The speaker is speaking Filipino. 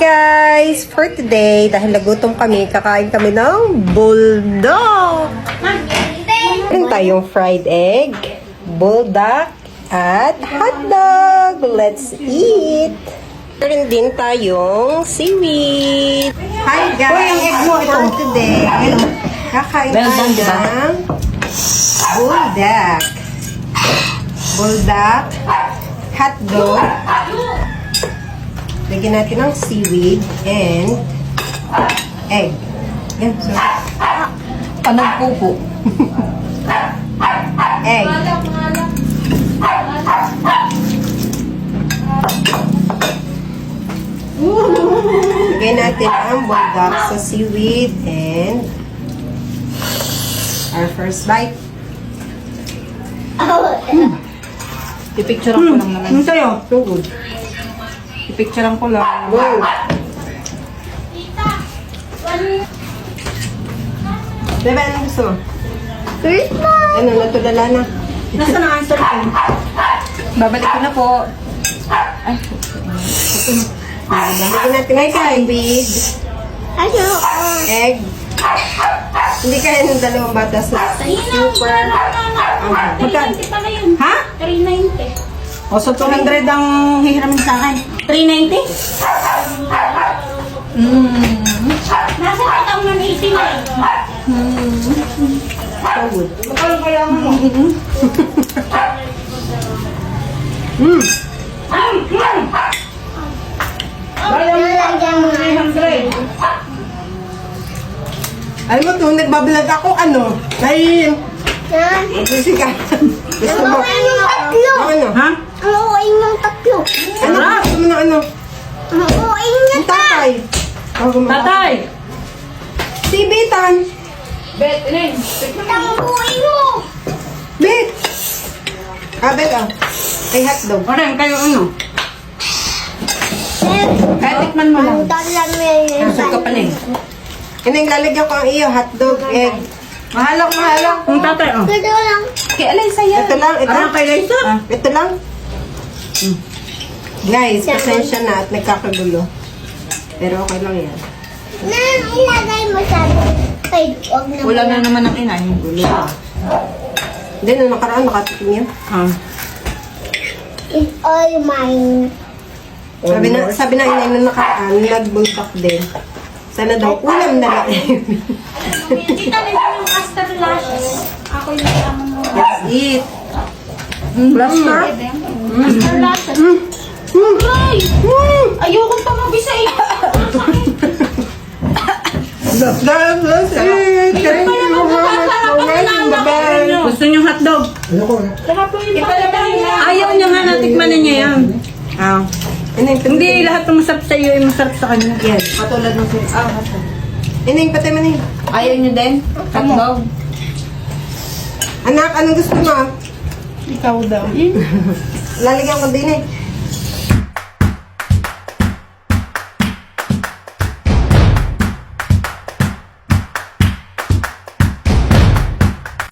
guys! For today, dahil nagutom kami, kakain kami ng bulldog. Meron tayong fried egg, bulldog, at hotdog. Let's eat! Meron din tayong seaweed. Hi guys! For today, kakain tayo ng bulldog. Bulldog, hotdog. Lagyan natin ng seaweed and egg. Yan. So, Panagpupo. egg. Lagyan natin ang bulldog sa seaweed and our first bite. Pipicturean ko lang naman. Ano sa'yo? So good. Pipicturean ko lang. Wow. Bebe, anong gusto mo? Ano, natulala na. Nasaan ang answer ko? Babalik ko na po. Ay, Lagyan natin ng seaweed, egg. Hindi kaya ng dalawang batas na super. magkano? Ha? 390. O, so 200 ang hihiramin sa akin. 390? Nasa patang ng 80 na eh. So good. Magkano kaya mo? Kaya mo 300. Alam mo, kung nagbablog ako, ano? Ay, sisika. Gusto mo? Ano? Ha? Ano? Gusto mo na ano? Ang tatay. Tatay! Si Bitan. Bet, Inen. Bit. Bet ah. Ay, hotdog. O rin, kayo ano? Kaya tikman mo lang. Busog ka pala eh. Ano yung lalagyan ko ang iyo? Hotdog, egg. Mahalak. Kung tatay, oh. Kaya alay sa'yo. Ito lang, ito. Ano kay Liza? Ito lang. Guys, pasensya na at nagkakagulo. Pero okay lang yan. Ilagay mo sa wag na Wala na naman ang inay. Gulo. Hindi, nung nakaraan, nakatikim yan. It's all mine. Sabi na inay nung nakaraan, nagbultak din. Sana daw, ulam na lang. Hindi kami yung custard lashes. Ako yung naman mo. Let's eat. Blaster? Custard lashes. Ay! Ayoko pa mabisa eh. Let's eat. Thank you so much for watching. Bye-bye. Gusto niyo hotdog? Saka po yung pala. Ayaw niya nga natikmanin niya yan. Hindi, Hindi lahat ng masarap sa iyo ay masarap sa kanya. Yes. Katulad ng hotdog. Ineng, patay mo na yun. Ayaw niyo din? Hotdog? Anak, anong gusto mo? Ikaw daw. Lalagyan ko din eh.